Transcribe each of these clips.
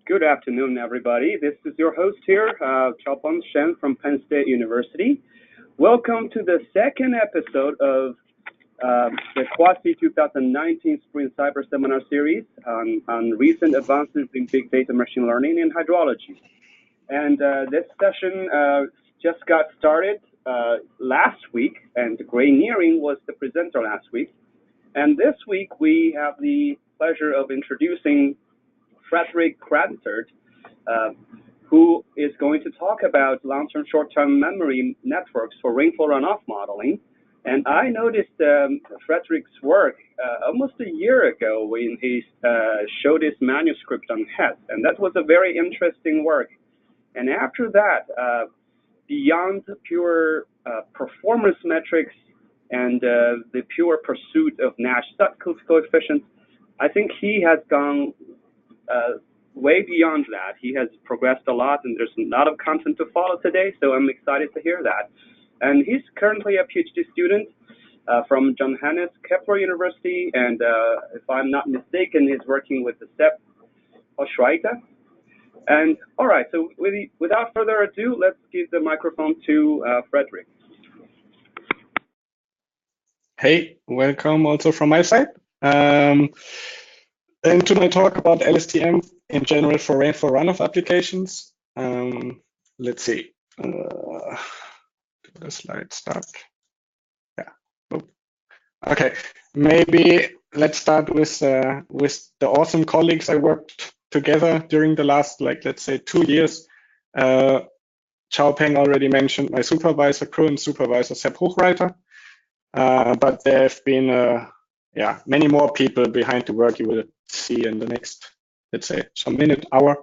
Good afternoon, everybody. This is your host here, Chaopeng Shen from Penn State University. Welcome to the second episode of the CUAHSI 2019 Spring Cyberseminar Series on recent advances in big data machine learning and hydrology. And this session just got started last week, and Gray Nearing was the presenter last week. And this week we have the pleasure of introducing Frederik Kratzert, who is going to talk about long-term, short-term memory networks for rainfall runoff modeling. And I noticed Frederik's work almost a year ago when he showed his manuscript on HES, and that was a very interesting work. And after that, beyond pure performance metrics and the pure pursuit of Nash coefficients, I think he has gone way beyond that. He has progressed a lot, and there's a lot of content to follow today, so I'm excited to hear that. And he's currently a PhD student from Johannes Kepler University, and if I'm not mistaken, he's working with the STEP Schweiter. And all right, so without further ado, let's give the microphone to Frederik. Hey, welcome also from my side. And to my talk about LSTM in general for rainfall runoff applications. Let's see. Do the slide start? Yeah. Oh. Okay. Maybe let's start with the awesome colleagues I worked together during the last, let's say, 2 years. Chaopeng already mentioned my supervisor, current supervisor, Sepp Hochreiter. But there have been many more people behind the work you will see in the next, let's say, some minute, hour.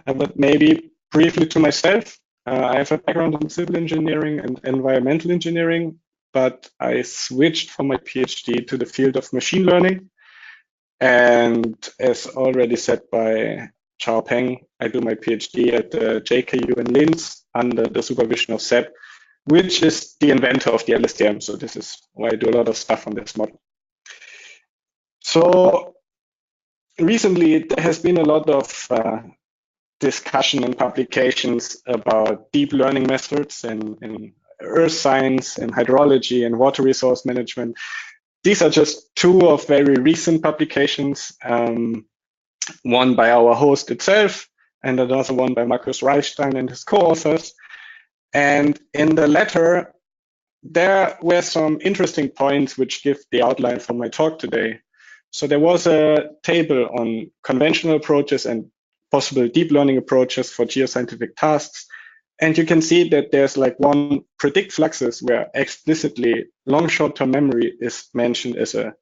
But maybe briefly to myself, I have a background in civil engineering and environmental engineering, but I switched from my PhD to the field of machine learning. And as already said by Chaopeng, I do my PhD at the JKU in Linz under the supervision of Sepp, which is the inventor of the LSTM. So this is why I do a lot of stuff on this model. So recently, there has been a lot of discussion and publications about deep learning methods in earth science and hydrology and water resource management. These are just two of very recent publications, one by our host itself and another one by Markus Reichstein and his co-authors. And in the latter, there were some interesting points which give the outline for my talk today. So there was a table on conventional approaches and possible deep learning approaches for geoscientific tasks. And you can see that there's one predict fluxes where explicitly long short-term memory is mentioned as a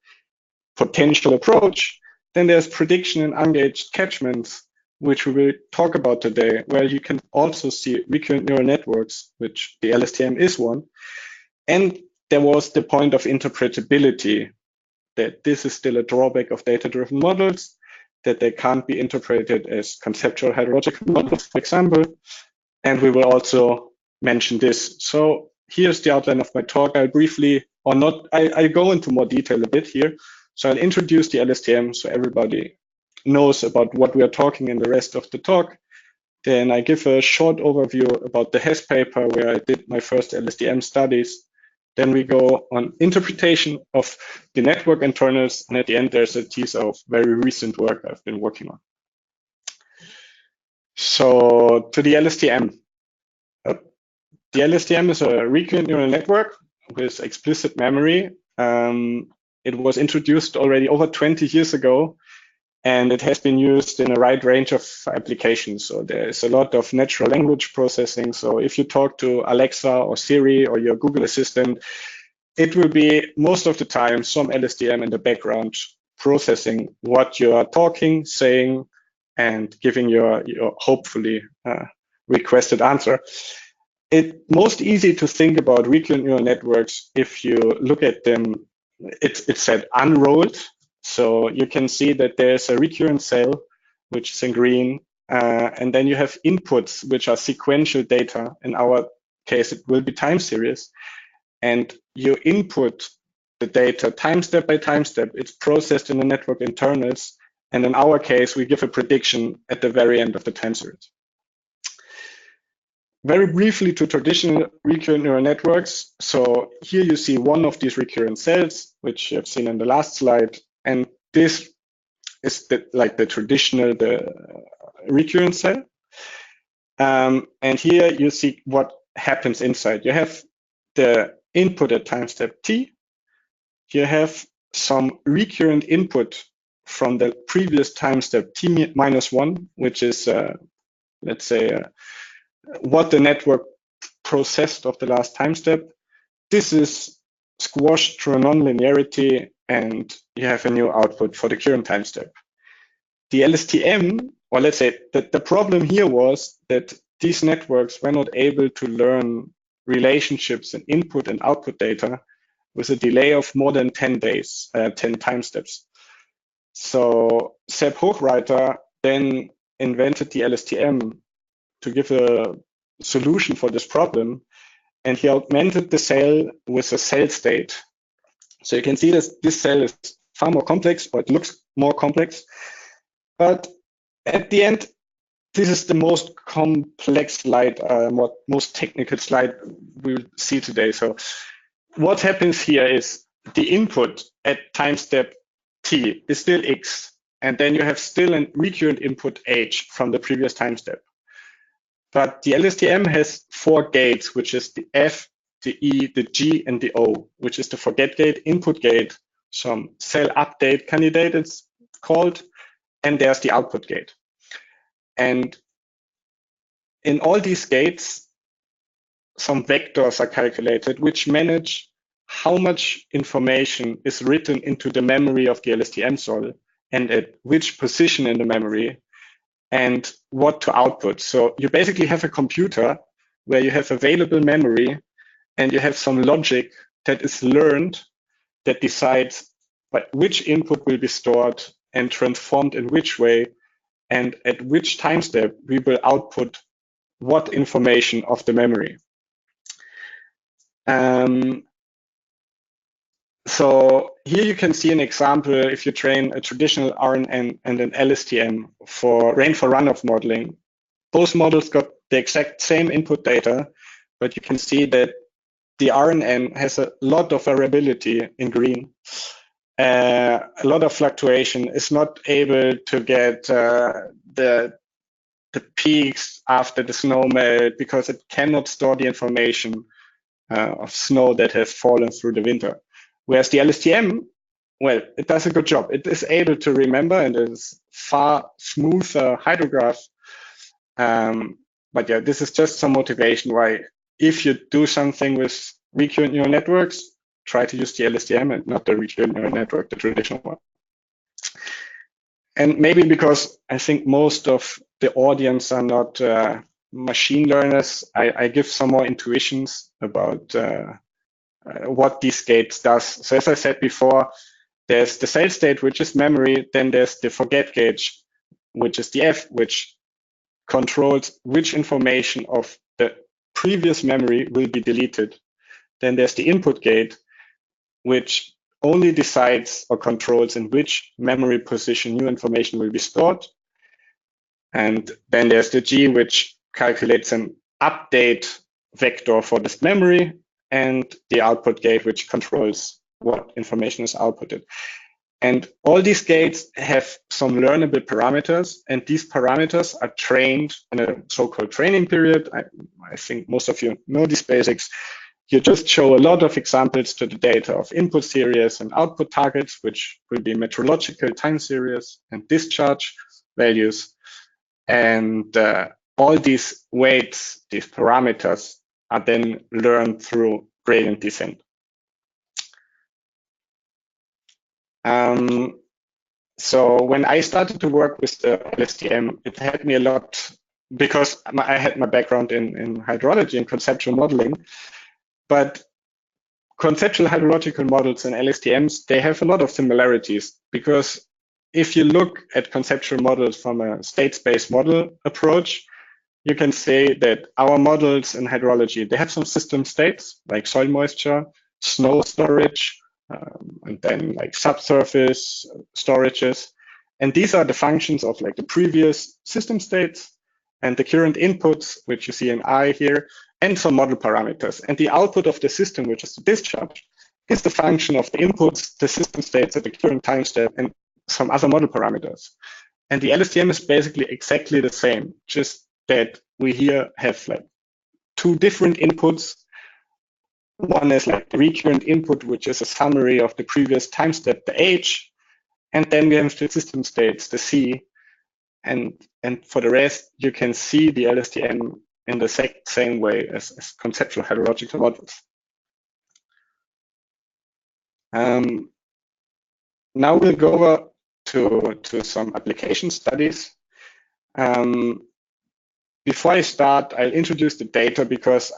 potential approach. Then there's prediction in ungauged catchments, which we will talk about today, where you can also see recurrent neural networks, which the LSTM is one. And there was the point of interpretability, that this is still a drawback of data-driven models, that they can't be interpreted as conceptual hydrological models, for example. And we will also mention this. So here's the outline of my talk. I'll briefly, or not, I'll go into more detail a bit here. So I'll introduce the LSTM so everybody knows about what we are talking in the rest of the talk. Then I give a short overview about the HES paper where I did my first LSTM studies. Then we go on interpretation of the network internals, and at the end there's a teaser of very recent work I've been working on. So to the LSTM. The LSTM is a recurrent neural network with explicit memory. It was introduced already over 20 years ago, and it has been used in a wide range of applications. So there's a lot of natural language processing. So if you talk to Alexa or Siri or your Google Assistant, it will be most of the time some LSTM in the background processing what you are talking, saying, and giving your hopefully requested answer. It's most easy to think about recurrent neural networks if you look at them. It's said unrolled. So you can see that there's a recurrent cell, which is in green, and then you have inputs, which are sequential data. In our case, it will be time series. And you input the data time step by time step. It's processed in the network internals, And in our case, we give a prediction at the very end of the time series. Very briefly to traditional recurrent neural networks. So here you see one of these recurrent cells, which you have seen in the last slide. And this is the traditional, the recurrent cell. And here you see what happens inside. You have the input at time step t. You have some recurrent input from the previous time step t-1, which is, let's say, what the network processed of the last time step. This is squashed through a nonlinearity, and you have a new output for the current time step. The LSTM, or let's say that the problem here was that these networks were not able to learn relationships in input and output data with a delay of more than 10 days, 10 time steps. So Sepp Hochreiter then invented the LSTM to give a solution for this problem, and he augmented the cell with a cell state. So you can see this cell is far more complex, or it looks more complex, but at the end, this is the most complex slide, most technical slide we'll see today. So what happens here is the input at time step t is still x, and then you have still a recurrent input h from the previous time step. But the LSTM has 4 gates, which is the F, the E, the G, and the O, which is the forget gate, input gate, some cell update candidate it's called, and there's the output gate. And in all these gates, some vectors are calculated, which manage how much information is written into the memory of the LSTM sol and at which position in the memory and what to output. So you basically have a computer where you have available memory and you have some logic that is learned that decides which input will be stored and transformed in which way and at which time step we will output what information of the memory. So here you can see an example if you train a traditional RNN and an LSTM for rainfall-runoff modeling. Both models got the exact same input data, but you can see that the RNN has a lot of variability in green, a lot of fluctuation, is not able to get the peaks after the snow melt because it cannot store the information of snow that has fallen through the winter. Whereas the LSTM, well, it does a good job. It is able to remember and it is far smoother hydrograph. But yeah, this is just some motivation why if you do something with recurrent neural networks, try to use the LSTM and not the recurrent neural network, the traditional one. And maybe because I think most of the audience are not machine learners, I give some more intuitions about what these gates does. So as I said before, there's the cell state, which is memory. Then there's the forget gauge, which is the F, which controls which information of the previous memory will be deleted. Then there's the input gate, which only decides or controls in which memory position new information will be stored. And then there's the G, which calculates an update vector for this memory, and the output gate, which controls what information is outputted. And all these gates have some learnable parameters, and these parameters are trained in a so-called training period. I think most of you know these basics. You just show a lot of examples to the data of input series and output targets, which will be metrological time series and discharge values. And all these weights, these parameters, are then learned through gradient descent. So when I started to work with the LSTM, it helped me a lot because I had my background in hydrology and conceptual modeling. But conceptual hydrological models and LSTMs, they have a lot of similarities because if you look at conceptual models from a state-space model approach, you can say that our models in hydrology, they have some system states like soil moisture, snow storage, and then like subsurface storages. And these are the functions of like the previous system states and the current inputs, which you see in I here, and some model parameters. And the output of the system, which is the discharge, is the function of the inputs, the system states at the current time step, and some other model parameters. And the LSTM is basically exactly the same, just that we here have like two different inputs. One is like the recurrent input, which is a summary of the previous time step, the H, and then we have the system states, the C, and for the rest, you can see the LSTM in the same way as conceptual hydrological models. Now we'll go over to some application studies. Before I start, I'll introduce the data because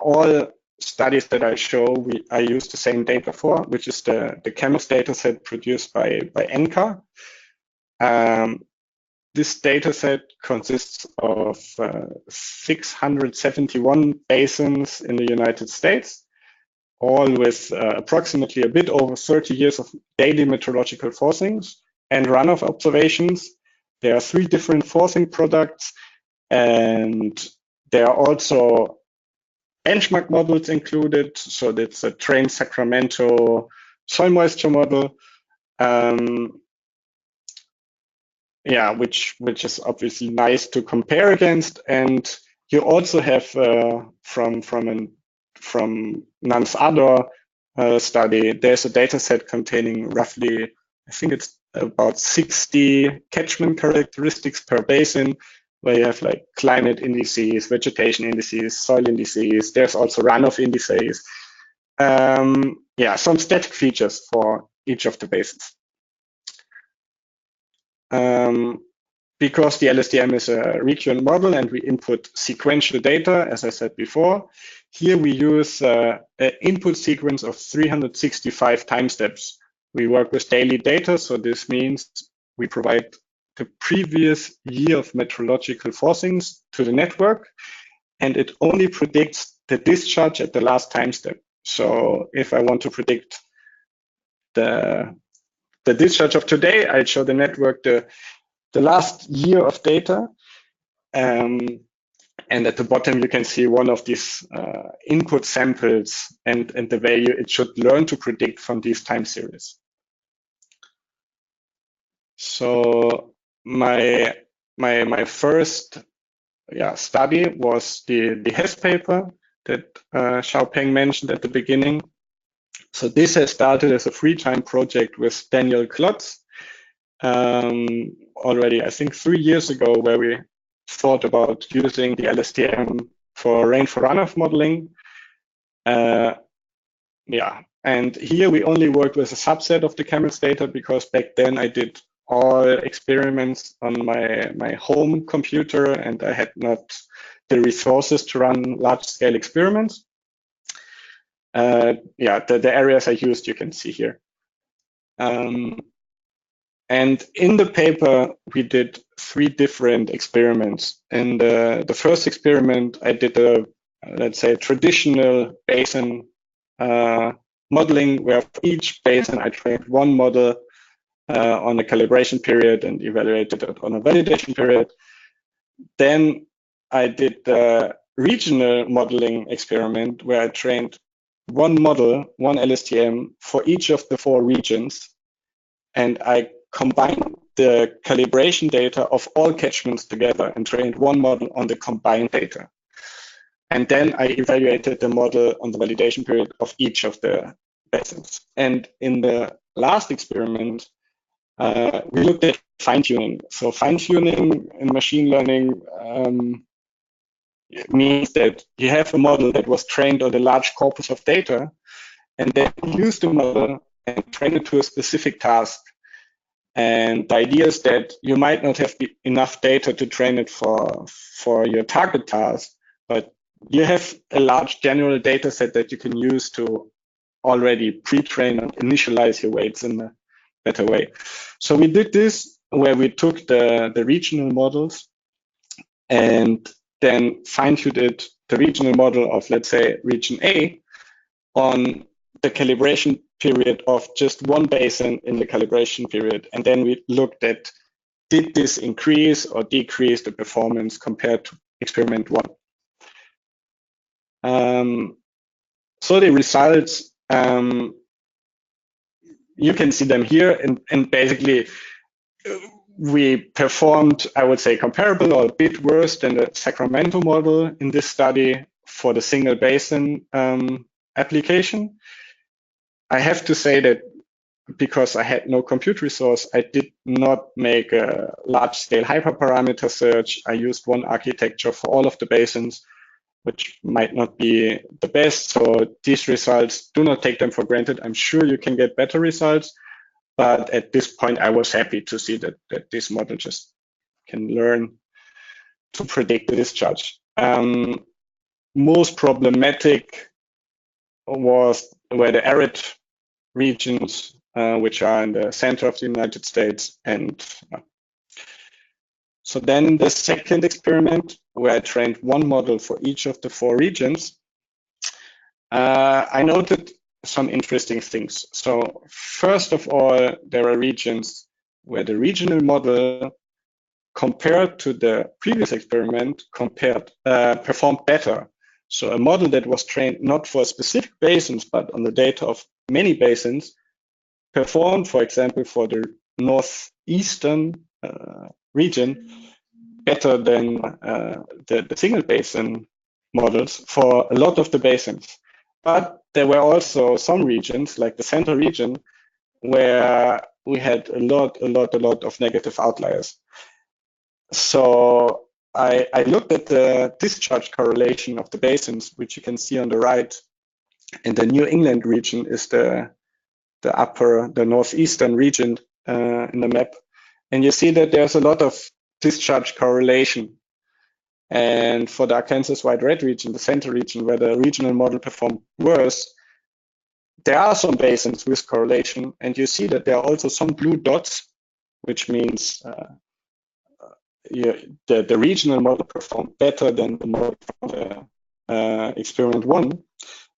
all studies that I show, I use the same data for, which is the CHEMIS data set produced by ENCA. This data set consists of 671 basins in the United States, all with approximately a bit over 30 years of daily meteorological forcings and runoff observations. There are 3 different forcing products, and there are also benchmark models included. So that's a trained Sacramento soil moisture model, which is obviously nice to compare against. And you also have from NAN's other study, there's a data set containing roughly, I think it's about 60 catchment characteristics per basin, where you have like climate indices, vegetation indices, soil indices. There's also runoff indices. Some static features for each of the basins. Because the LSTM is a recurrent model and we input sequential data, as I said before, here we use an input sequence of 365 time steps. We work with daily data, so this means we provide the previous year of meteorological forcings to the network, and it only predicts the discharge at the last time step. So if I want to predict the discharge of today, I show the network the last year of data. And at the bottom, you can see one of these input samples and the value it should learn to predict from these time series. So my first study was the Hess paper that Xiaopeng mentioned at the beginning. So this has started as a free-time project with Daniel Klotz already, I think 3 years ago, where we thought about using the LSTM for rainfall-runoff modeling. And here we only worked with a subset of the CHEMIS data because back then I did all experiments on my home computer and I had not the resources to run large-scale experiments. The areas I used, you can see here. And in the paper, we did 3 different experiments. In the first experiment, I did let's say, traditional basin modeling, where for each basin I trained one model on a calibration period and evaluated it on a validation period. Then I did the regional modeling experiment, where I trained one model, one LSTM for each of the 4 regions, and I combined the calibration data of all catchments together and trained one model on the combined data. And then I evaluated the model on the validation period of each of the basins. And in the last experiment, we looked at fine-tuning. So fine-tuning in machine learning means that you have a model that was trained on a large corpus of data, and then you use the model and train it to a specific task. And the idea is that you might not have enough data to train it for your target task, but you have a large general data set that you can use to already pre-train and initialize your weights in a better way. So we did this where we took the regional models and then fine-tuned the regional model of, let's say, region A on the calibration period of just one basin in the calibration period. And then we looked at, did this increase or decrease the performance compared to experiment 1? So the results, you can see them here, and basically we performed, I would say, comparable or a bit worse than the Sacramento model in this study for the single basin application. I have to say that because I had no compute resource, I did not make a large-scale hyperparameter search. I used one architecture for all of the basins, which might not be the best. So these results, do not take them for granted. I'm sure you can get better results. But at this point, I was happy to see that this model just can learn to predict the discharge. Most problematic were the arid regions, which are in the center of the United States. And so then the second experiment, where I trained one model for each of the 4 regions, I noted some interesting things. So first of all, there are regions where the regional model compared to the previous experiment performed better. So a model that was trained not for specific basins, but on the data of many basins, performed, for example, for the northeastern region, better than the single basin models for a lot of the basins. But there were also some regions, like the center region, where we had a lot of negative outliers. So I looked at the discharge correlation of the basins, which you can see on the right. And the New England region is the northeastern region in the map. And you see that there's a lot of discharge correlation. And for the Arkansas White Red region, the center region, where the regional model performed worse, there are some basins with correlation, and you see that there are also some blue dots, which means the regional model performed better than the model from the experiment 1.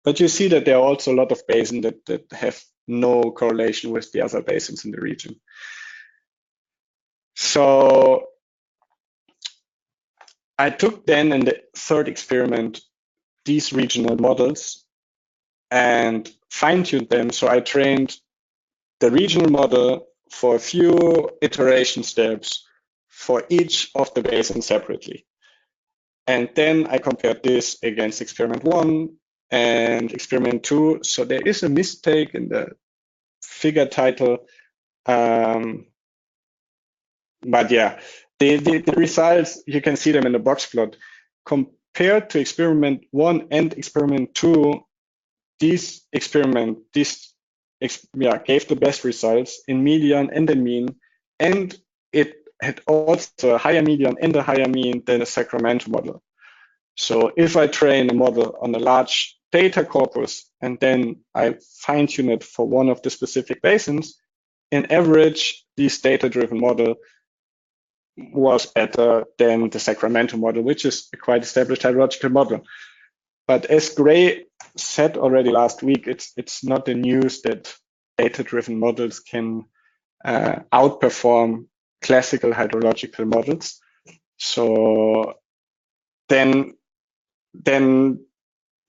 But you see that there are also a lot of basins that have no correlation with the other basins in the region. So I took then in the third experiment these regional models and fine-tuned them. So I trained the regional model for a few iteration steps for each of the basins separately. And then I compared this against experiment 1 and experiment 2. So there is a mistake in the figure title. But yeah, the results, you can see them in the box plot. Compared to experiment 1 and experiment 2, gave the best results in median and the mean, and it had also a higher median and a higher mean than the Sacramento model. So if I train a model on a large data corpus and then I fine-tune it for one of the specific basins, in average, this data-driven model was better than the Sacramento model, which is a quite established hydrological model. But as Gray said already last week, it's not the news that data-driven models can outperform classical hydrological models. So then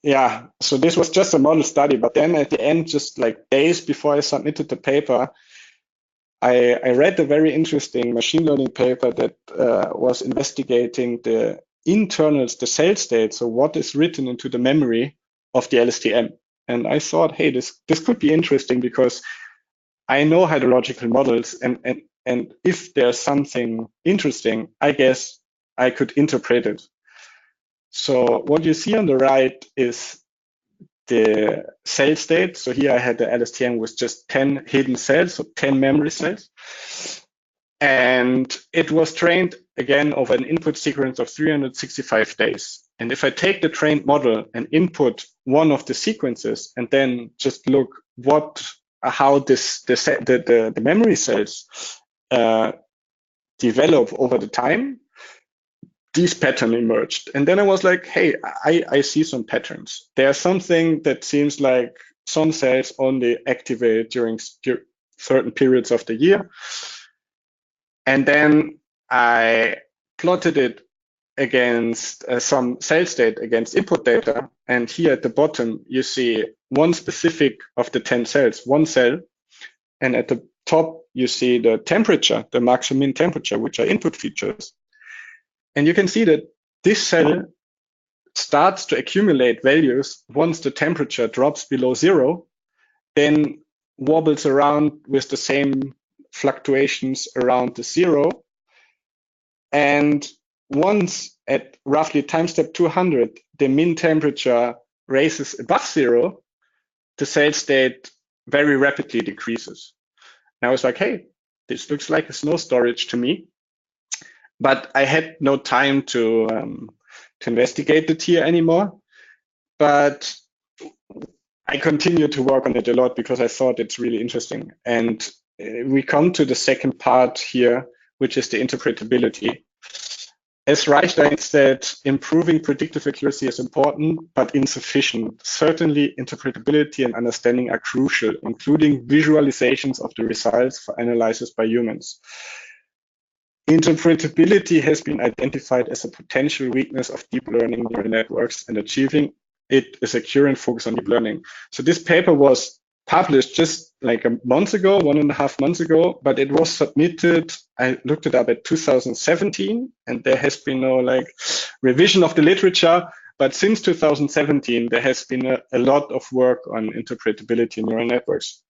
yeah, so this was just a model study. But then at the end, just like days before I submitted the paper, I read a very interesting machine learning paper that was investigating the internals, the cell state, so what is written into the memory of the LSTM. And I thought, hey, this could be interesting because I know hydrological models, and if there's something interesting, I guess I could interpret it. So what you see on the right is the cell state. So here I had the LSTM with just 10 hidden cells, so 10 memory cells. And it was trained again over an input sequence of 365 days. And if I take the trained model and input one of the sequences and then just look how the memory cells develop over the time, these patterns emerged. And then I was like, hey, I see some patterns. There's something that seems like some cells only activate during certain periods of the year. And then I plotted it against some cell state against input data. And here at the bottom, you see one specific of the 10 cells, one cell. And at the top, you see the temperature, the max and min temperature, which are input features. And you can see that this cell starts to accumulate values once the temperature drops below 0, then wobbles around with the same fluctuations around the 0. And once at roughly time step 200, the min temperature raises above 0, the cell state very rapidly decreases. And I was like, hey, this looks like a snow storage to me. But I had no time to investigate it here anymore. But I continued to work on it a lot because I thought it's really interesting. And we come to the second part here, which is the interpretability. As Reichstein said, improving predictive accuracy is important, but insufficient. Certainly, interpretability and understanding are crucial, including visualizations of the results for analysis by humans. Interpretability has been identified as a potential weakness of deep learning neural networks, and achieving it is a current focus on deep learning. So this paper was published just like a month ago, 1.5 months ago, but it was submitted, I looked it up at 2017, and there has been no like revision of the literature. But since 2017, there has been a lot of work on interpretability in neural networks.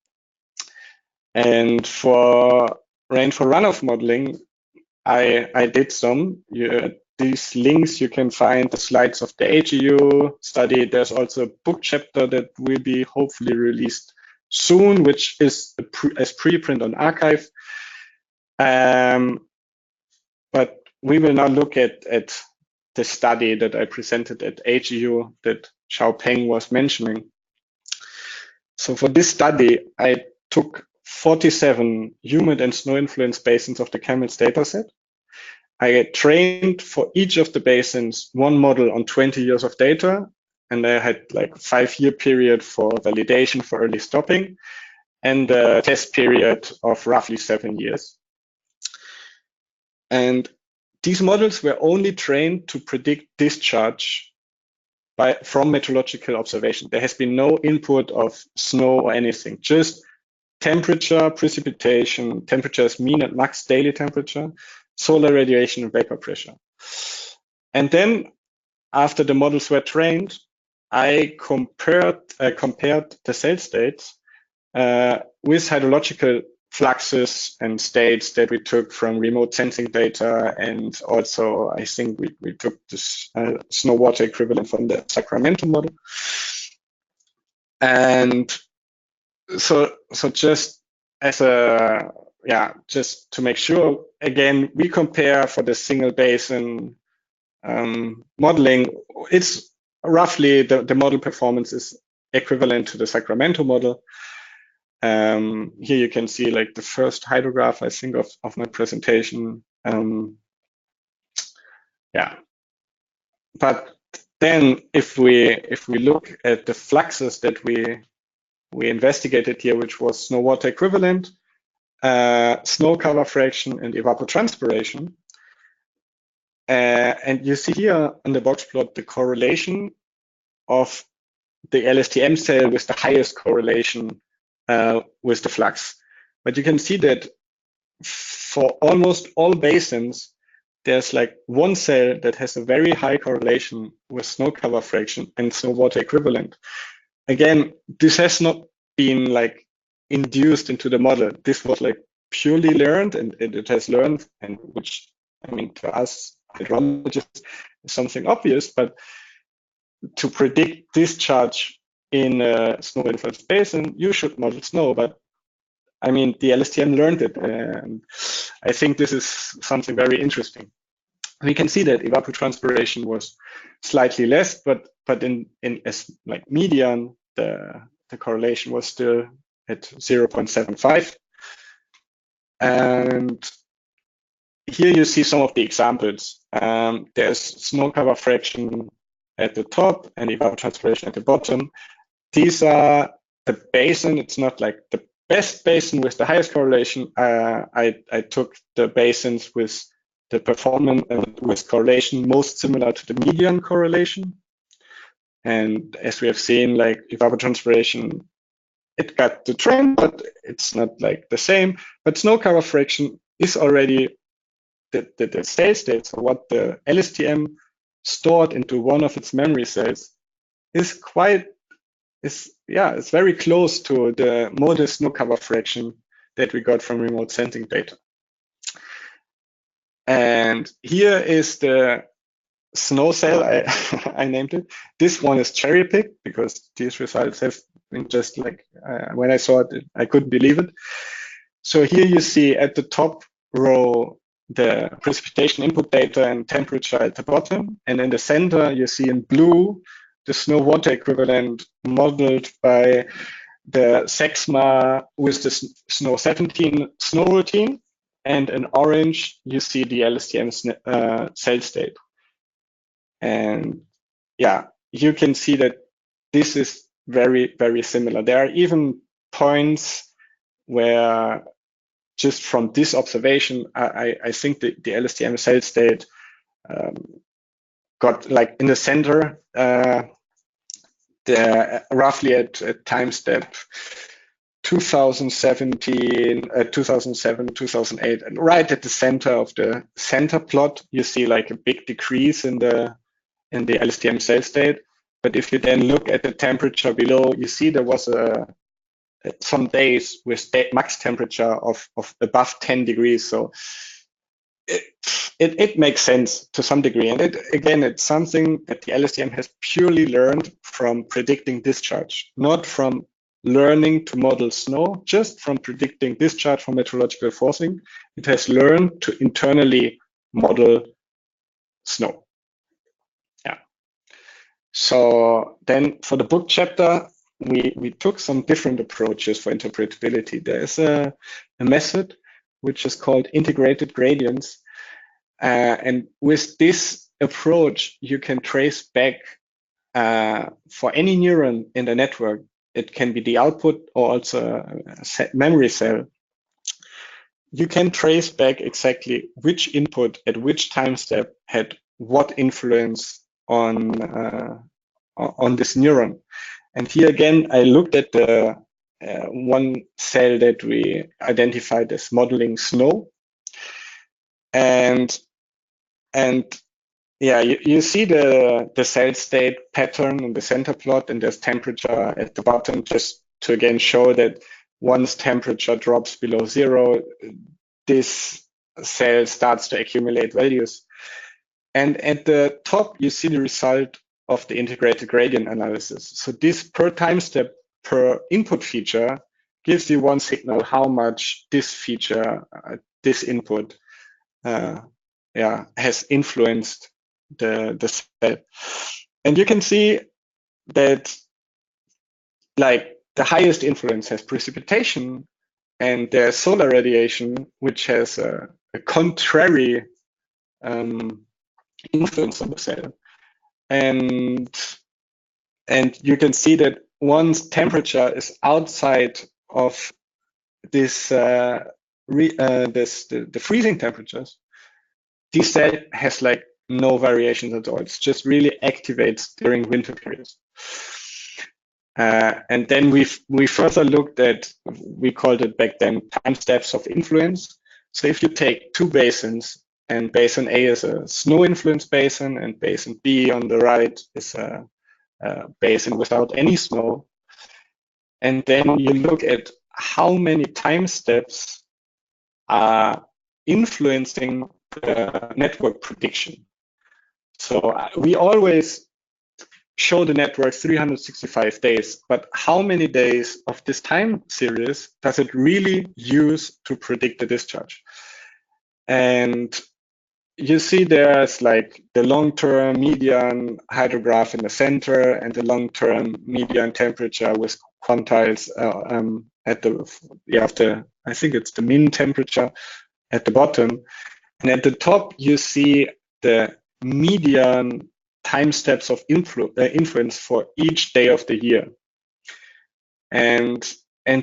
And for rainfall-runoff modeling, I did some. These links, you can find the slides of the AGU study. There's also a book chapter that will be hopefully released soon, which is as preprint on arXiv. But we will now look at the study that I presented at AGU that Xiaopeng was mentioning. So for this study, I took 47 humid and snow influence basins of the CAMELS dataset. I trained for each of the basins one model on 20 years of data, and I had like a 5-year period for validation for early stopping and a test period of roughly 7 years. And these models were only trained to predict discharge from meteorological observation. There has been no input of snow or anything, just temperature, precipitation, temperatures, mean and max daily temperature, solar radiation, and vapor pressure. And then after the models were trained, I compared the cell states with hydrological fluxes and states that we took from remote sensing data. And also, I think we took this snow water equivalent from the Sacramento model. And so just as a, just to make sure, again, we compare for the single basin modeling. It's roughly the model performance is equivalent to the Sacramento model. Here you can see like the first hydrograph, I think, of my presentation. But then if we look at the fluxes that we investigated here, which was snow water equivalent, snow cover fraction, and evapotranspiration. And you see here on the box plot the correlation of the LSTM cell with the highest correlation with the flux. But you can see that for almost all basins, there's like one cell that has a very high correlation with snow cover fraction and snow water equivalent. Again, this has not been like induced into the model. This was like purely learned, and it has learned, and which, I mean, to us hydrologists is something obvious, but to predict discharge in a snow influenced basin, you should model snow. But I mean, the LSTM learned it, and I think this is something very interesting. We can see that evapotranspiration was slightly less, but in as like median, the correlation was still at 0.75. And here you see some of the examples. There's snow cover fraction at the top and evapotranspiration at the bottom. These are the basin, it's not like the best basin with the highest correlation. I took the basins with the performance with correlation most similar to the median correlation. And as we have seen, like evapotranspiration, it got the trend, but it's not like the same. But snow cover fraction is already the cell state. So what the LSTM stored into one of its memory cells is it's very close to the modest snow cover fraction that we got from remote sensing data. And here is the snow cell, I named it. This one is cherry picked because these results have been just like, when I saw it, I couldn't believe it. So here you see at the top row, the precipitation input data and temperature at the bottom. And in the center, you see in blue, the snow water equivalent modeled by the SEXMA with the snow 17 snow routine. And in orange, you see the LSTM cell state. And yeah, you can see that this is very, very similar. There are even points where just from this observation, I think the LSTM cell state got like in the center, roughly at time step 2017, 2007, 2008, and right at the center of the center plot, you see like a big decrease in the LSTM cell state. But if you then look at the temperature below, you see there was some days with max temperature of above 10 degrees. So it makes sense to some degree. And it's something that the LSTM has purely learned from predicting discharge, not from learning to model snow, just from predicting discharge from meteorological forcing. It has learned to internally model snow. Yeah. So then for the book chapter, we took some different approaches for interpretability. There is a method which is called integrated gradients. And with this approach, you can trace back for any neuron in the network. It can be the output or also a memory cell. You can trace back exactly which input at which time step had what influence on this neuron. And here again, I looked at the one cell that we identified as modeling snow. And yeah, you see the cell state pattern in the center plot, and there's temperature at the bottom, just to again show that once temperature drops below 0, this cell starts to accumulate values. And at the top, you see the result of the integrated gradient analysis. So this per time step per input feature gives you one signal how much this feature, this input, has influenced the cell. And you can see that like the highest influence has precipitation, and there's solar radiation, which has a contrary influence on the cell. And you can see that once temperature is outside of this the freezing temperatures, this cell has like no variations at all. It's just really activates during winter periods. And then we further looked at, we called it back then time steps of influence. So if you take two basins, and basin A is a snow influence basin, and basin B on the right is a basin without any snow, and then you look at how many time steps are influencing the network prediction. So we always show the network 365 days, but how many days of this time series does it really use to predict the discharge? And you see there's like the long-term median hydrograph in the center and the long-term median temperature with quantiles at the, I think it's the mean temperature at the bottom. And at the top, you see the median time steps of influence for each day of the year. And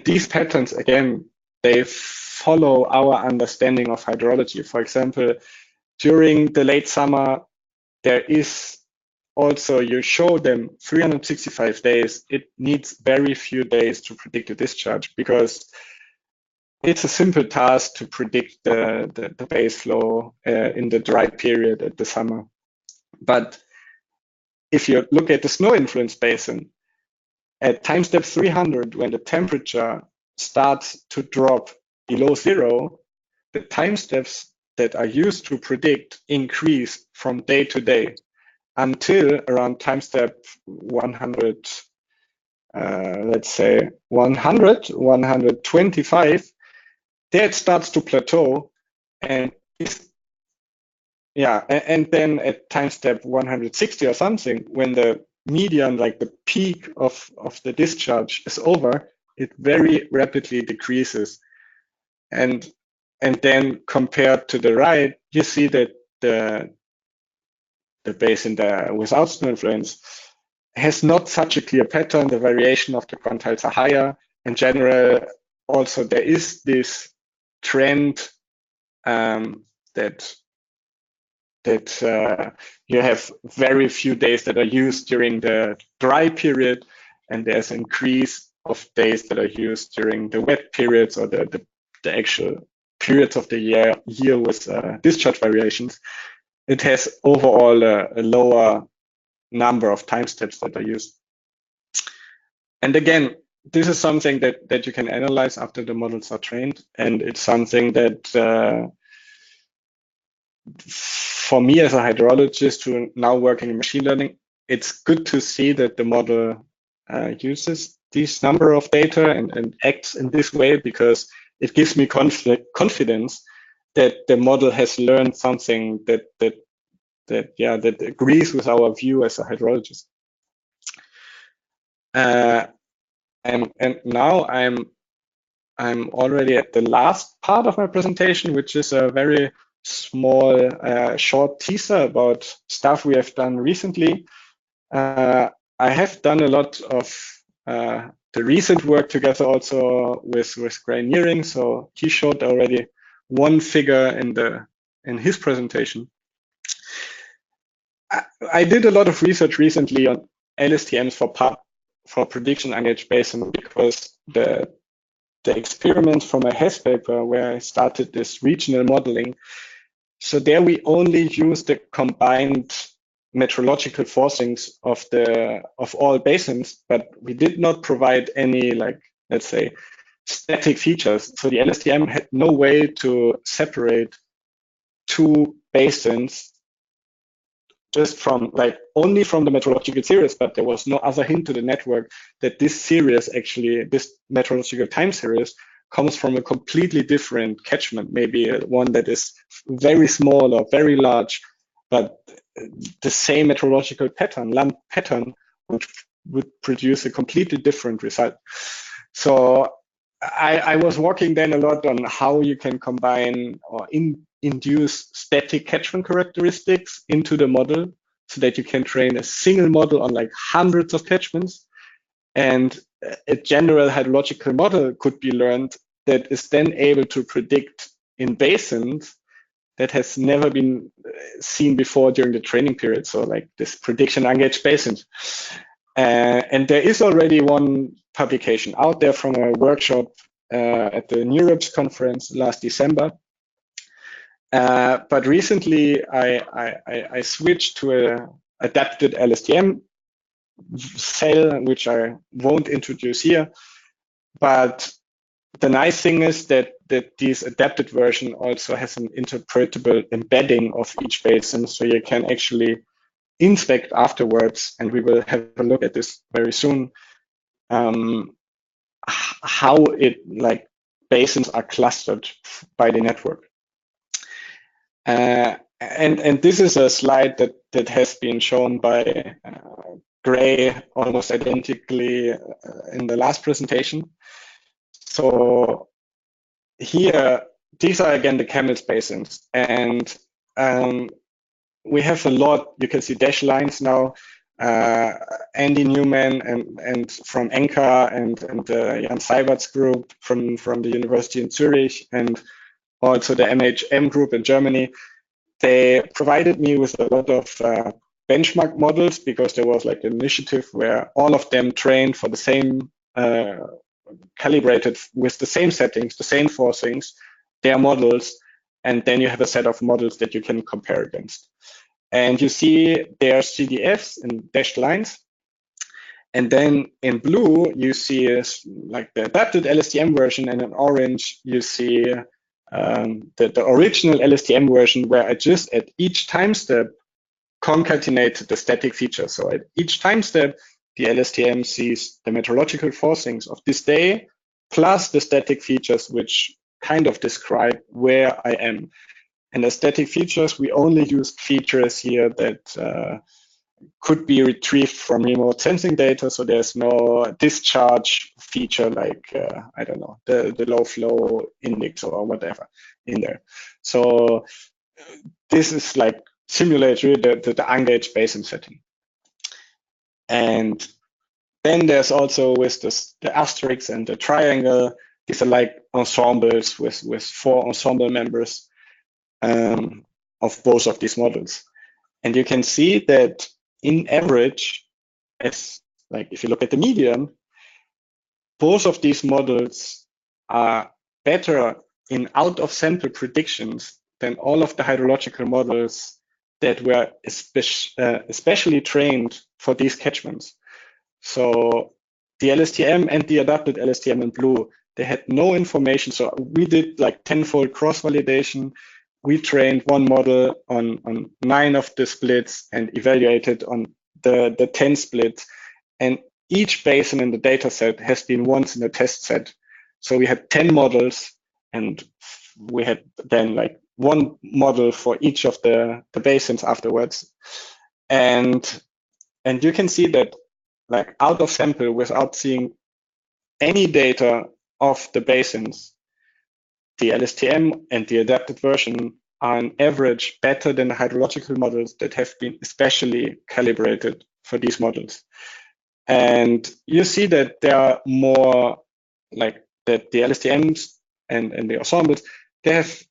these patterns, again, they follow our understanding of hydrology. For example, during the late summer, there is also, you show them 365 days. It needs very few days to predict a discharge because it's a simple task to predict the base flow in the dry period at the summer. But if you look at the snow influence basin, at time step 300, when the temperature starts to drop below zero, the time steps that are used to predict increase from day to day until around time step 100, let's say 100, 125, there it starts to plateau, and and then at time step 160 or something, when the median, like the peak of the discharge is over, it very rapidly decreases. And then compared to the right, you see that the basin there without snow influence has not such a clear pattern. The variation of the quantiles are higher. In general, also there is this trend that you have very few days that are used during the dry period, and there's an increase of days that are used during the wet periods or the actual periods of the year with discharge variations. It has overall a lower number of time steps that are used. And again, this is something that you can analyze after the models are trained, and it's something that for me as a hydrologist who now working in machine learning, it's good to see that the model uses this number of data and acts in this way, because it gives me confidence that the model has learned something that agrees with our view as a hydrologist. And now I'm already at the last part of my presentation, which is a very small, short teaser about stuff we have done recently. I have done a lot of the recent work together also with Grainiering. So he showed already one figure in his presentation. I did a lot of research recently on LSTMs for prediction engaged basin, because the experiments from a HES paper where I started this regional modeling. So there we only use the combined meteorological forcings of all basins, but we did not provide any, like, let's say, static features. So the LSTM had no way to separate two basins just from, like, only from the meteorological series, but there was no other hint to the network that this series, actually, this meteorological time series, comes from a completely different catchment, maybe one that is very small or very large, but the same meteorological pattern, lump pattern, which would produce a completely different result. So I was working then a lot on how you can combine or induce static catchment characteristics into the model, so that you can train a single model on like hundreds of catchments, and a general hydrological model could be learned that is then able to predict in basins that has never been seen before during the training period. So like this prediction engaged basins. And there is already one publication out there from a workshop at the NeurIPS conference last December. But recently I switched to a adapted LSTM cell, which I won't introduce here. But the nice thing is that this adapted version also has an interpretable embedding of each basin, so you can actually inspect afterwards, and we will have a look at this very soon, how it, like, basins are clustered by the network. And this is a slide that has been shown by Gray almost identically in the last presentation. So here, these are again the Camels basins, and we have a lot. You can see dashed lines now. Andy Newman and from ENCA and Jan Seibert's group from the University in Zurich, and also the MHM group in Germany, they provided me with a lot of benchmark models, because there was like an initiative where all of them trained for the same, calibrated with the same settings, the same forcings, their models, and then you have a set of models that you can compare against. And you see their CDFs in dashed lines. And then in blue, you see like the adapted LSTM version, and in orange, you see the original LSTM version, where I just at each time step concatenate the static features. So at each time step, the LSTM sees the meteorological forcings of this day, plus the static features, which kind of describe where I am. And the static features, we only used features here that could be retrieved from remote sensing data. So there's no discharge feature like, I don't know, the low flow index or whatever in there. So this is like simulate really the engaged basin setting. And then there's also with the asterisk and the triangle, these are like ensembles with 4 ensemble members of both of these models. And you can see that in average, as like if you look at the median, both of these models are better in out of sample predictions than all of the hydrological models that were especially trained for these catchments. So the LSTM and the adapted LSTM in blue, they had no information. So we did like 10-fold cross-validation. We trained one model on 9 of the splits and evaluated on the 10 splits. And each basin in the data set has been once in a test set. So we had 10 models, and we had then like one model for each of the basins afterwards. And you can see that like out of sample, without seeing any data of the basins, the LSTM and the adapted version are on average better than the hydrological models that have been especially calibrated for these models. And you see that there are more like that the LSTMs and the ensembles, they have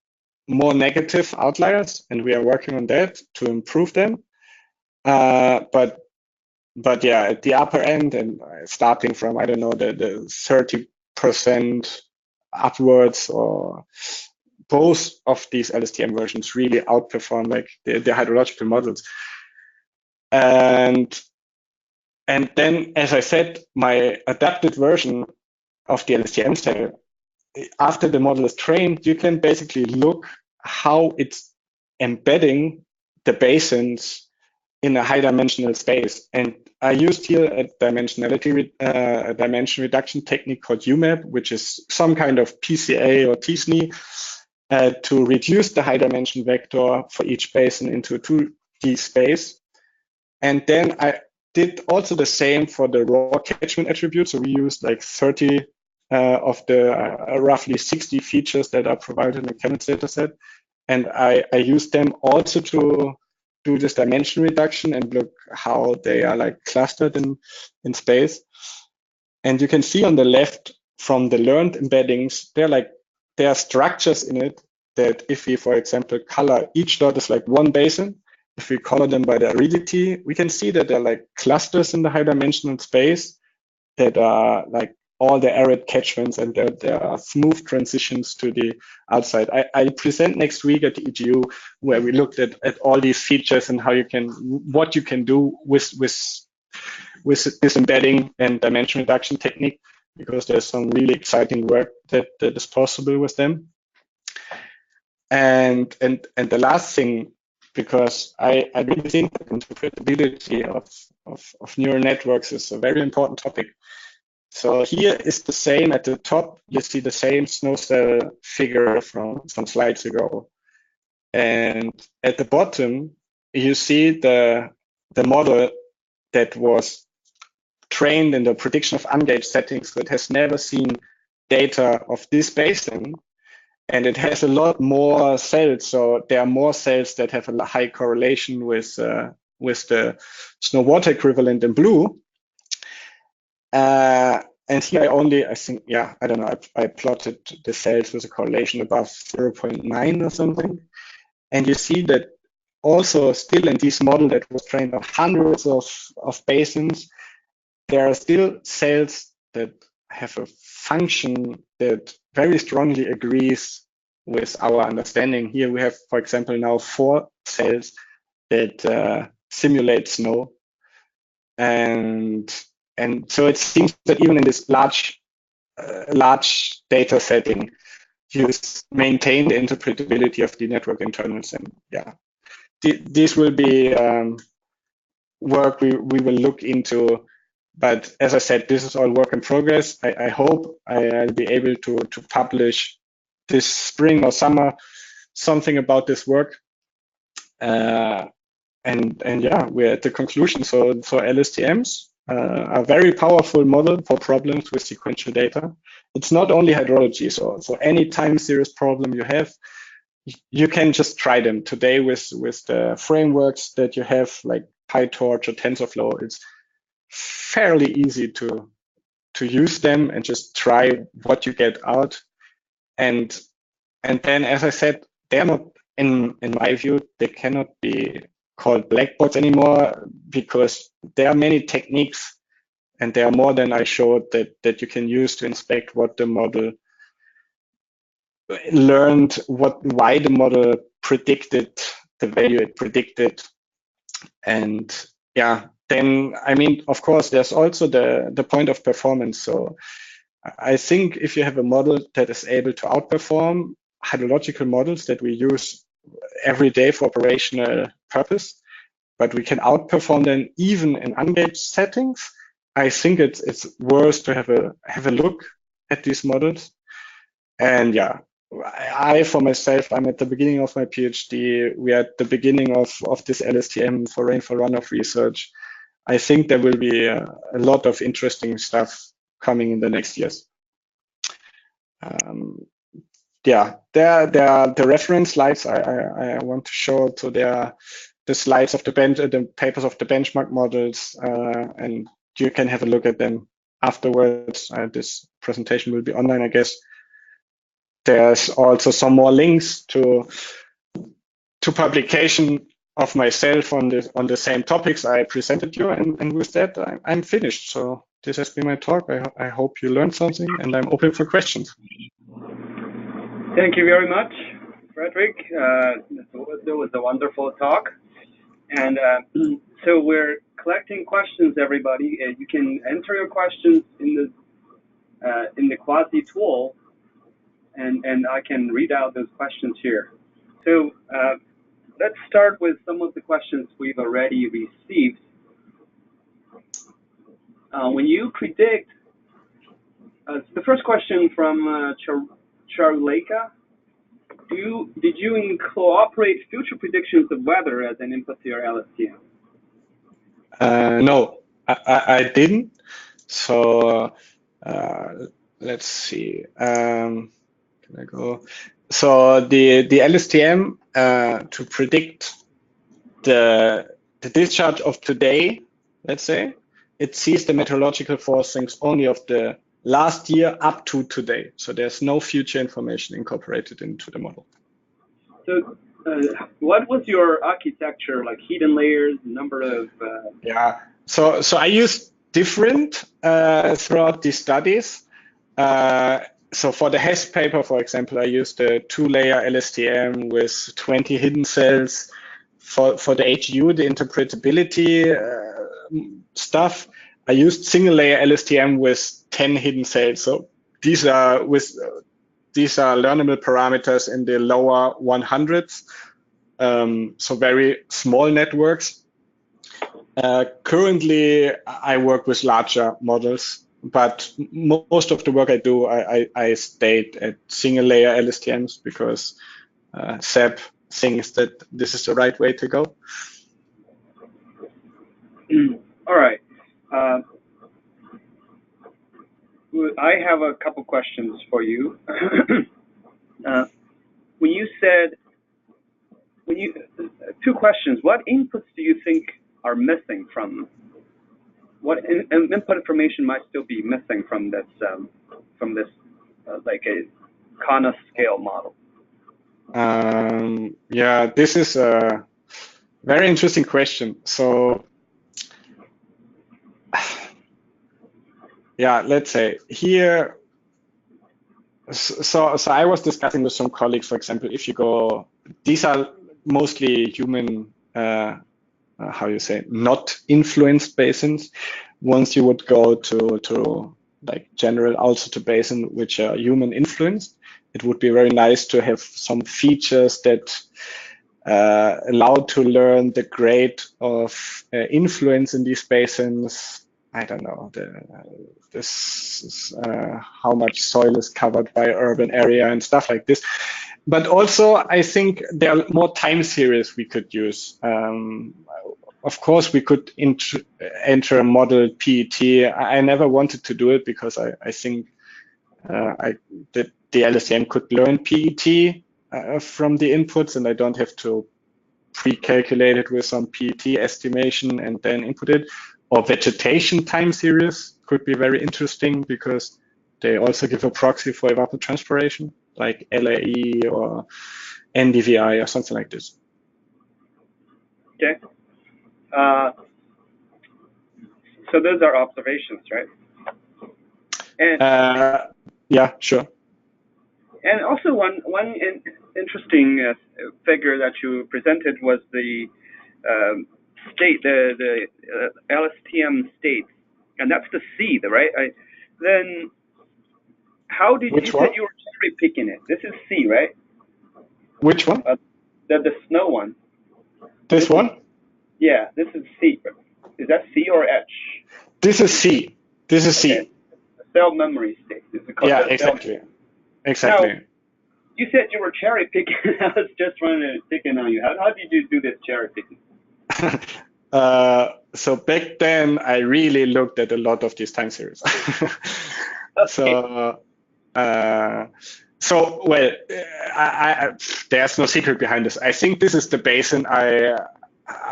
more negative outliers, and we are working on that to improve them. But yeah, at the upper end and starting from, I don't know, the 30% upwards, or both of these LSTM versions really outperform like the hydrological models. And then, as I said, my adapted version of the LSTM State, after the model is trained, you can basically look how it's embedding the basins in a high dimensional space. And I used here a dimension reduction technique called UMAP, which is some kind of PCA or TSNE, to reduce the high dimension vector for each basin into a 2D space. And then I did also the same for the raw catchment attributes. So we used like 30 of the roughly 60 features that are provided in the Chemnitz data set. And I used them also to do this dimension reduction and look how they are like clustered in space. And you can see on the left from the learned embeddings, there are structures in it that if we, for example, color each dot is like one basin, if we color them by the aridity, we can see that there are like clusters in the high dimensional space that are like all the arid catchments, and there are smooth transitions to the outside. I present next week at the EGU, where we looked at all these features and what you can do with this embedding and dimension reduction technique, because there's some really exciting work that is possible with them. And the last thing, because I really think that interpretability of neural networks is a very important topic. So here is the same at the top. You see the same snow cell figure from some slides ago. And at the bottom, you see the model that was trained in the prediction of ungauged settings, that has never seen data of this basin. And it has a lot more cells. So there are more cells that have a high correlation with with the snow water equivalent in blue. And here I think, yeah, I don't know, I plotted the cells with a correlation above 0.9 or something. And you see that also still in this model that was trained on hundreds of basins, there are still cells that have a function that very strongly agrees with our understanding. Here we have, for example, now 4 cells that simulate snow. And so it seems that even in this large data setting, you maintain the interpretability of the network internals. And yeah, this will be work we will look into. But as I said, this is all work in progress. I hope I'll be able to publish this spring or summer something about this work. And yeah, we're at the conclusion. So LSTMs are a very powerful model for problems with sequential data. It's not only hydrology. So any time series problem you have, you can just try them today with the frameworks that you have, like PyTorch or TensorFlow. It's fairly easy to use them and just try what you get out. And then, as I said, they're not, in my view, they cannot be called blackboards anymore, because there are many techniques, and there are more than I showed that you can use to inspect what the model learned, why the model predicted the value it predicted. And yeah, then, I mean, of course, there's also the point of performance. So I think if you have a model that is able to outperform hydrological models that we use every day for operational purpose, but we can outperform them even in ungauged settings, I think it's worth to have a look at these models. And yeah, I for myself, I'm at the beginning of my PhD. We are at the beginning of this LSTM for rainfall runoff research. I think there will be a lot of interesting stuff coming in the next years. Yeah, there are the reference slides I want to show. So there are the slides of the papers of the benchmark models, and you can have a look at them afterwards. This presentation will be online, I guess. There's also some more links to publication of myself on the same topics I presented you, and with that I'm finished. So this has been my talk. I hope you learned something, and I'm open for questions. Thank you very much, Frederik. That was a wonderful talk. And so we're collecting questions, everybody. You can enter your questions in the CUAHSI tool, and I can read out those questions here. So let's start with some of the questions we've already received. When you predict, the first question from Charuleka, did you incorporate future predictions of weather as an input to your LSTM? No, I didn't. So let's see. Can I go? So the LSTM to predict the discharge of today, let's say, it sees the meteorological forcings only of the last year up to today. So there's no future information incorporated into the model. So what was your architecture, like hidden layers, number of? Yeah, so I used different throughout these studies. So for the Hess paper, for example, I used a 2-layer LSTM with 20 hidden cells. For the HU, the interpretability stuff, I used single-layer LSTM with 10 hidden cells. So these are learnable parameters in the lower 100s. So very small networks. Currently, I work with larger models, but most of the work I do, I stayed at single-layer LSTMs because SEP thinks that this is the right way to go. All right. I have a couple questions for you. When you said, two questions. What inputs do you think are missing from input information might still be missing from this like a Kana scale model? Yeah, this is a very interesting question. So, yeah, let's say here. So I was discussing with some colleagues, for example, if you go, these are mostly human, how you say, not influenced basins. Once you would go to like general altitude basin, which are human influenced, it would be very nice to have some features that allow to learn the grade of influence in these basins. I don't know, how much soil is covered by urban area and stuff like this. But also, I think there are more time series we could use. Of course, we could enter a model PET. I never wanted to do it because I think that the LSTM could learn PET from the inputs, and I don't have to pre-calculate it with some PET estimation and then input it. Or vegetation time series could be very interesting because they also give a proxy for evapotranspiration, like LAE or NDVI or something like this. Okay. So those are observations, right? And yeah, sure. And also one interesting figure that you presented was the state, the LSTM state, and that's the C, right? Then how did Which you one? said you were cherry picking it? This is C, right? Which one? The snow one. This one? Yeah, this is C. Is that C or H? This is C. This is Okay. C. The cell memory state. Yeah, exactly. Exactly. Now, you said you were cherry picking. I was just trying to pick in on you. How did you do this cherry picking? So back then, I really looked at a lot of these time series. Okay. So well, there's no secret behind this. I think this is the basin I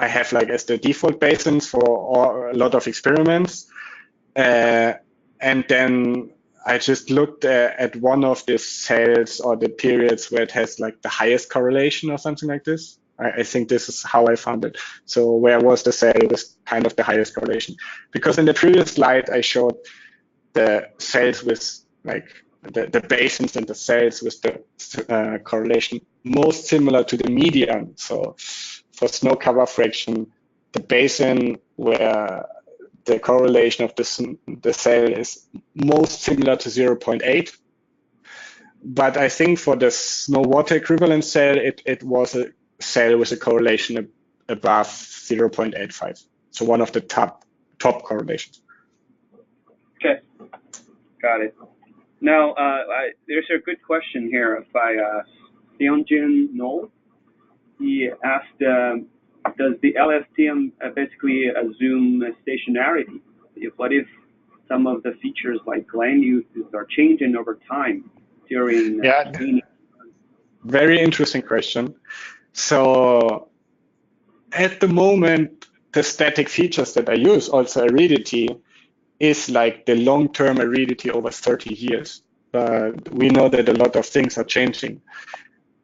have like as the default basins for a lot of experiments, and then I just looked at one of the cells or the periods where it has like the highest correlation or something like this. I think this is how I found it. So where was the cell with kind of the highest correlation? Because in the previous slide, I showed the cells with like the basins and the cells with the correlation most similar to the median. So for snow cover fraction, the basin where the correlation of the cell is most similar to 0.8. But I think for the snow water equivalent cell, it was a cell with a correlation above 0.85. So one of the top correlations. Okay, got it. Now, there's a good question here by Seongjin No. He asked, does the LSTM basically assume stationarity? What if some of the features like land uses are changing over time during Very interesting question. So at the moment, the static features that I use, also aridity, is like the long-term aridity over 30 years. But we know that a lot of things are changing.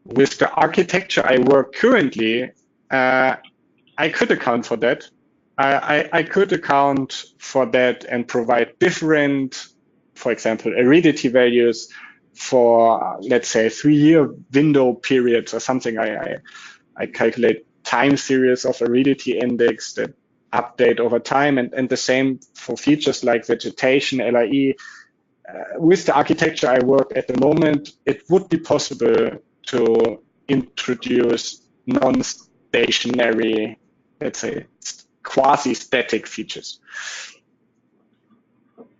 With the architecture I work currently, I could account for that. I could account for that and provide different, for example, aridity values for, let's say, 3-year window periods or something. I calculate time series of aridity index that update over time, and the same for features like vegetation, LIE. With the architecture I work at the moment, it would be possible to introduce non-stationary, let's say, quasi-static features.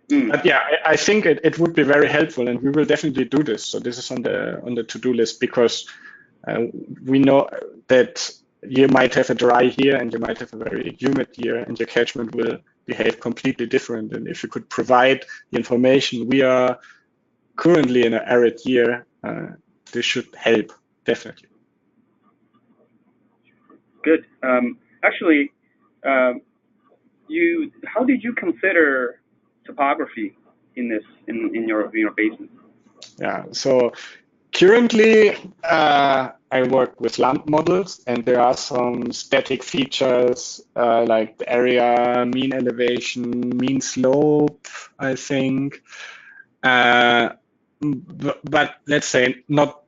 But yeah, I think it would be very helpful, and we will definitely do this. So this is on the to-do list, because we know that you might have a dry year and you might have a very humid year, and your catchment will behave completely different. And if you could provide the information, we are currently in an arid year, this should help, definitely. Good. Actually, how did you consider topography in your basin? Yeah, so currently I work with land models, and there are some static features like the area, mean elevation, mean slope, I think. But let's say not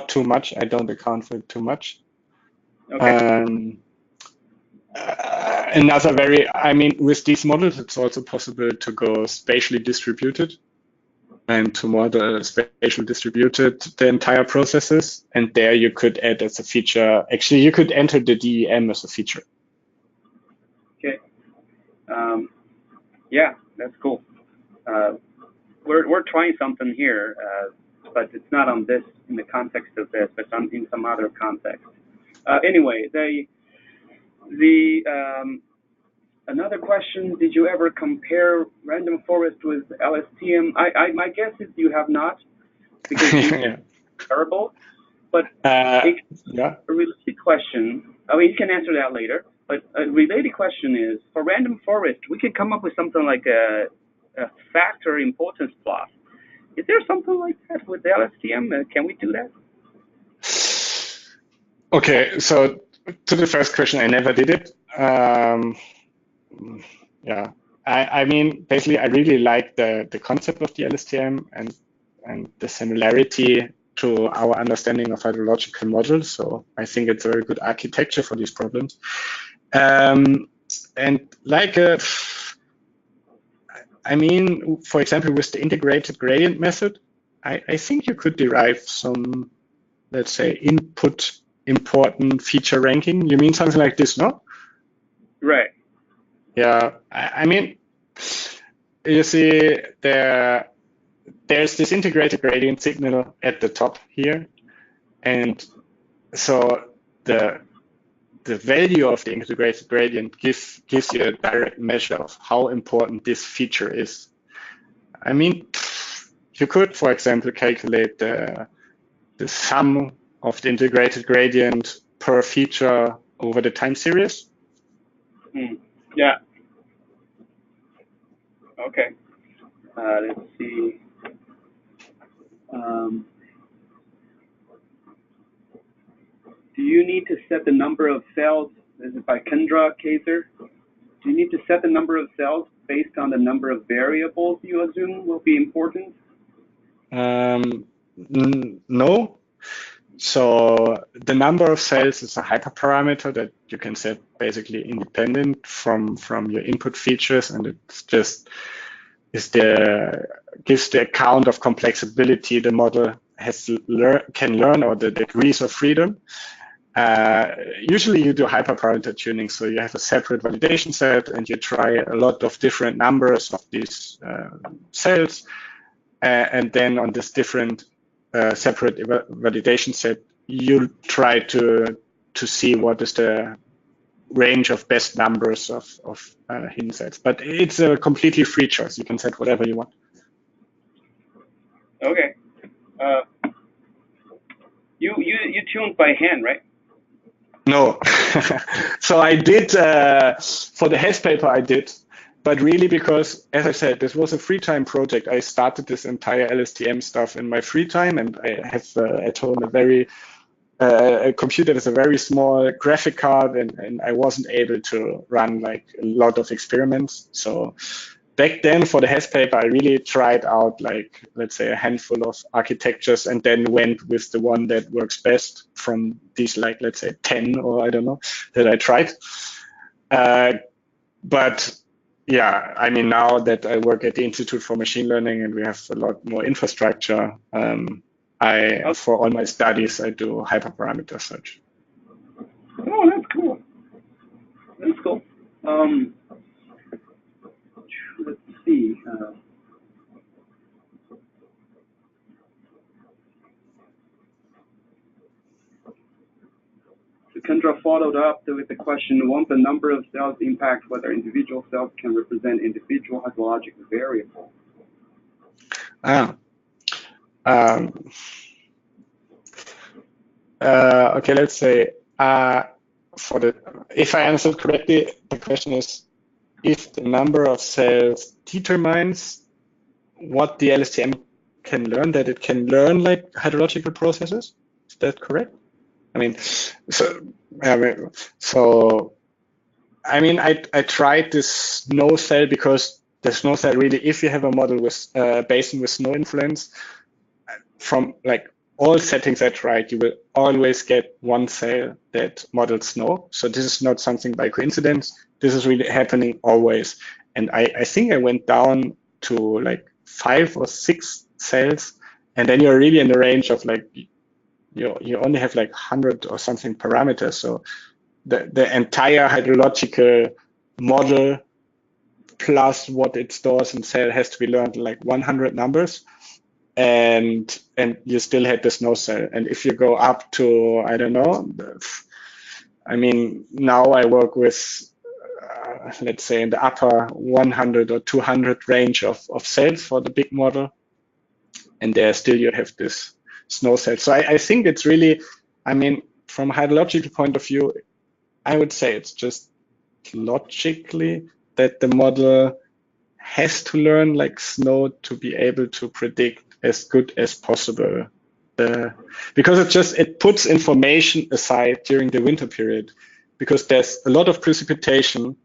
too much. I don't account for it too much. Okay. Another with these models, it's also possible to go spatially distributed and to model spatially distributed the entire processes. And there you could add as a feature, actually you could enter the DEM as a feature. Okay. Yeah, that's cool. We're trying something here, but it's not on this in the context of this, but in some other context. Anyway, another question: did you ever compare random forest with LSTM? My guess is you have not, because Yeah. it's terrible. But Yeah. a related question. I mean, you can answer that later. But a related question is: for random forest, we could come up with something like a factor importance plot. Is there something like that with LSTM? Can we do that? Okay, so to the first question, I never did it. Yeah, I mean, basically, I really like the concept of the LSTM and the similarity to our understanding of hydrological models. So I think it's a very good architecture for these problems. And like, I mean, for example, with the integrated gradient method, I think you could derive some, let's say, input important feature ranking. You mean something like this, no? Right. Yeah, I mean, you see there's this integrated gradient signal at the top here, and so the value of the integrated gradient gives you a direct measure of how important this feature is. I mean, you could, for example, calculate the sum of the integrated gradient per feature over the time series. Yeah. Okay. Let's see. Do you need to set the number of cells? This is by Kendra Kaiser. Do you need to set the number of cells based on the number of variables you assume will be important? No. So the number of cells is a hyperparameter that you can set basically independent from your input features, and it's just gives the account of complexity the model can learn, or the degrees of freedom. Usually you do hyperparameter tuning, so you have a separate validation set and you try a lot of different numbers of these cells, and then on this different separate validation set, you try to see what is the range of best numbers of hidden sets. But it's a completely free choice. You can set whatever you want. Okay. You tuned by hand, right? No. So I did for the HES paper I did, but really because, as I said, this was a free time project. I started this entire LSTM stuff in my free time, and I have at home a computer with a very small graphic card, and I wasn't able to run like a lot of experiments. So back then for the HES paper, I really tried out like, let's say, a handful of architectures, and then went with the one that works best from these, like, let's say 10, or I don't know, that I tried. But yeah, I mean, now that I work at the Institute for Machine Learning and we have a lot more infrastructure, for all my studies, I do hyperparameter search. Oh, that's cool. That's cool. Let's see. Kendra followed up with the question: won't the number of cells impact whether individual cells can represent individual hydrological variables? Okay, let's say if I answered correctly, the question is if the number of cells determines what the LSTM can learn, that it can learn like hydrological processes. Is that correct? I mean, I tried this snow cell because the snow cell really, if you have a model with basin with snow influence, from like all settings I tried, you will always get one cell that models snow. So this is not something by coincidence. This is really happening always. And I think I went down to like 5 or 6 cells, and then you're really in the range of like you only have like 100 or something parameters. So the entire hydrological model plus what it stores in cell has to be learned in like 100 numbers, and you still had the snow cell. And if you go up to, I don't know, I mean, now I work with let's say in the upper 100 or 200 range of cells for the big model, and there still you have this snow cell. So I think it's really, I mean, from a hydrological point of view, I would say it's just logically that the model has to learn like snow to be able to predict as good as possible. Because it puts information aside during the winter period, because there's a lot of precipitation,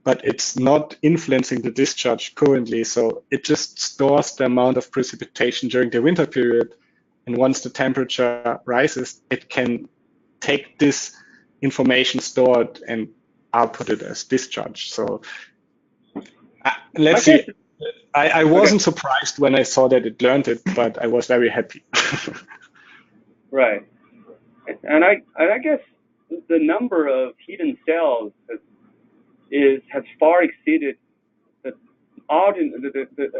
but it's not influencing the discharge currently. So it just stores the amount of precipitation during the winter period. And once the temperature rises, it can take this information stored and output it as discharge. So let's see. I wasn't surprised when I saw that it learned it, but I was very happy. Right. And I guess the number of hidden cells has far exceeded the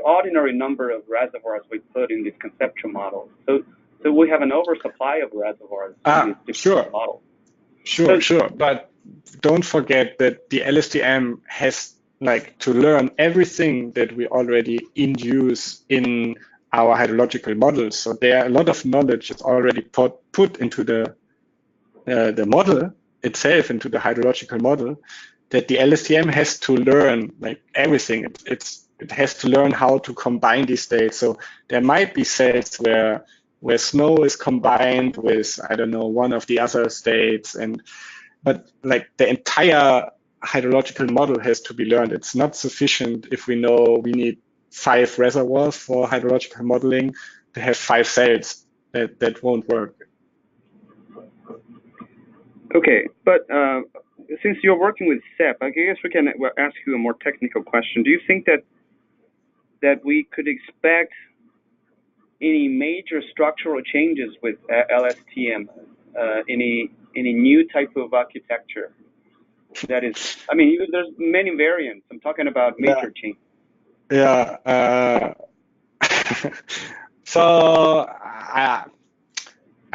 ordinary number of reservoirs we put in this conceptual model. So we have an oversupply of reservoirs in this sure. model. Sure. But don't forget that the LSTM has like to learn everything that we already induce in our hydrological models. So there are a lot of knowledge that's already put into the model itself, into the hydrological model, that the LSTM has to learn like everything. It has to learn how to combine these states. So there might be cells where snow is combined with, I don't know, one of the other states, but like the entire hydrological model has to be learned. It's not sufficient if we know we need 5 reservoirs for hydrological modeling to have 5 cells. That won't work. Okay, but since you're working with SEP, I guess we can ask you a more technical question. Do you think that we could expect any major structural changes with LSTM? Any new type of architecture? That is, I mean, there's many variants. I'm talking about major change. Yeah. So I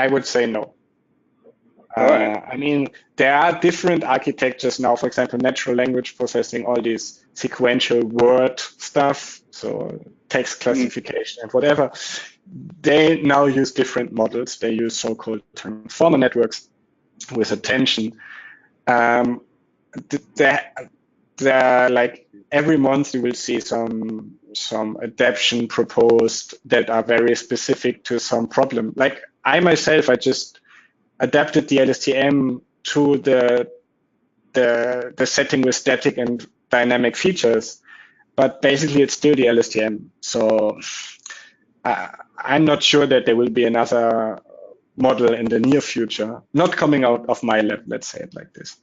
would say no. I mean, there are different architectures now, for example, natural language processing, all these sequential word stuff, so text classification and whatever. They now use different models. They use so-called transformer networks with attention. Like every month you will see some adaptation proposed that are very specific to some problem. Like I myself, I just adapted the LSTM to the setting with static and dynamic features, but basically it's still the LSTM. So I'm not sure that there will be another model in the near future, not coming out of my lab, let's say it like this.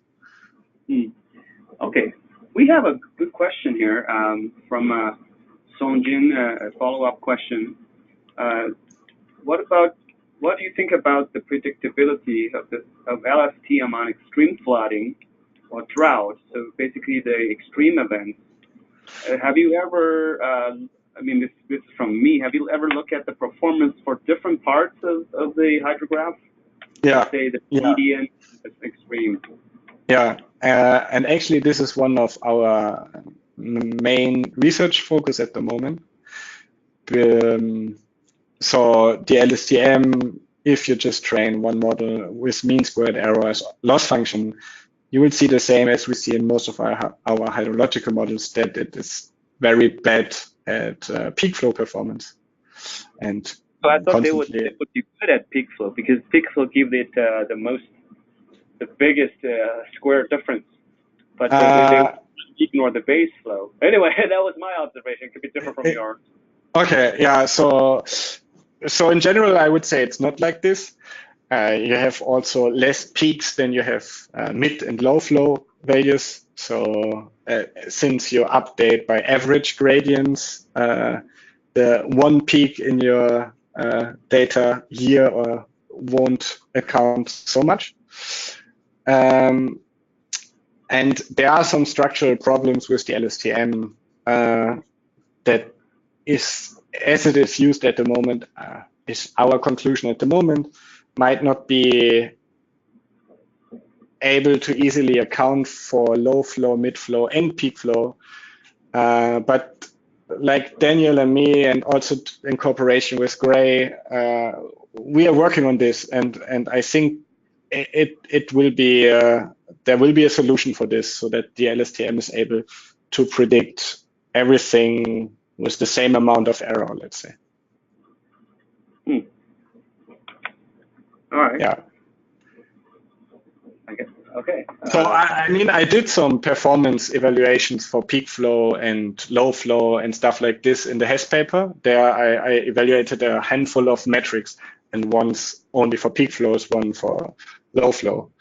Okay, we have a good question here from Songjin, a follow-up question. What do you think about the predictability of LSTM on extreme flooding or drought? So basically the extreme events. Have you ever, I mean, this is from me, have you ever looked at the performance for different parts of the hydrograph? Yeah. Let's say the median, extreme. Yeah, and actually this is one of our main research focus at the moment. So the LSTM, if you just train one model with mean squared error as loss function, you will see the same as we see in most of our hydrological models, that it is very bad at peak flow performance. And so I thought they would be good at peak flow, because peak flow gives it the biggest square difference. But they ignore the base flow. Anyway, that was my observation. It could be different from yours. Okay, yeah. So in general, I would say it's not like this. You have also less peaks than you have mid and low flow values. So since you update by average gradients, the one peak in your data here won't account so much. And there are some structural problems with the LSTM that is, as it is used at the moment, is our conclusion at the moment, might not be able to easily account for low flow, mid flow, and peak flow. But like Daniel and me, and also in cooperation with Gray, we are working on this, and I think it will be there will be a solution for this, so that the LSTM is able to predict everything with the same amount of error, let's say. All right. Yeah. I guess. Okay. So I mean, I did some performance evaluations for peak flow and low flow and stuff like this in the HES paper. There I evaluated a handful of metrics, and one's only for peak flows, one for low flow.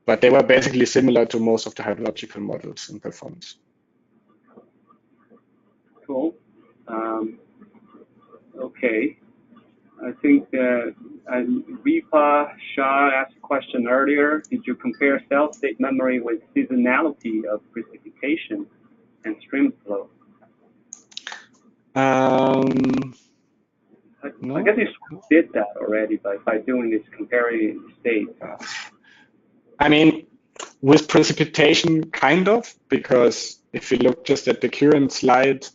But they were basically similar to most of the hydrological models in performance. Cool. Okay. I think Vipa Shah asked a question earlier. Did you compare cell state memory with seasonality of precipitation and stream flow? No. I guess you did that already by doing this comparing states. I mean, with precipitation, kind of, because if you look just at the current slide,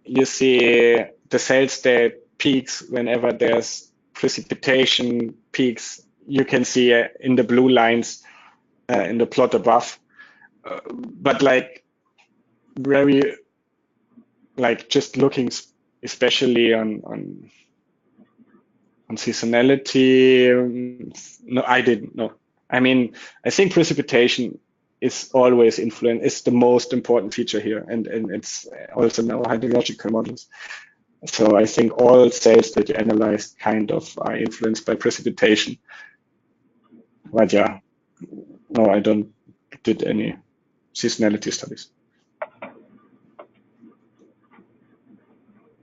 you see the cell state peaks whenever there's precipitation peaks. You can see in the blue lines in the plot above. But like very, like just looking especially on seasonality, no, I didn't know. I mean, I think precipitation is always influenced. It's the most important feature here, and it's also in our hydrological models. So I think all cells that you analyzed kind of are influenced by precipitation. But yeah, no, I don't did any seasonality studies.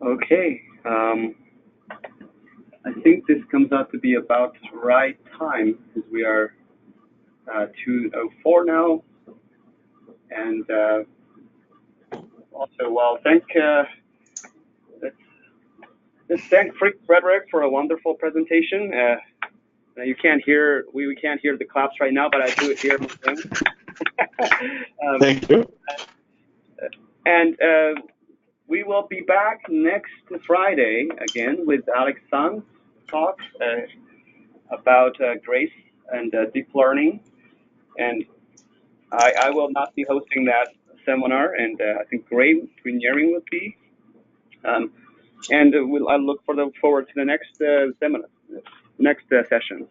Okay. I think this comes out to be about the right time, because we are 2:04 now. And also, well, let's thank Frederik for a wonderful presentation. You can't hear, we can't hear the claps right now, but I do hear them. Thank you. And we will be back next Friday again with Alex Sun's talk about GRACE and deep learning. And I will not be hosting that seminar, and I think Gray Premiering will be. And I look forward to the next seminar, next session.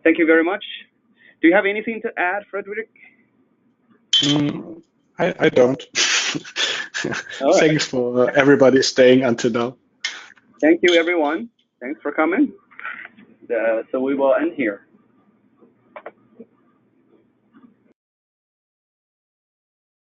Thank you very much. Do you have anything to add, Frederik? I don't. Right. Thanks for everybody staying until now. Thank you, everyone. Thanks for coming. So we will end here.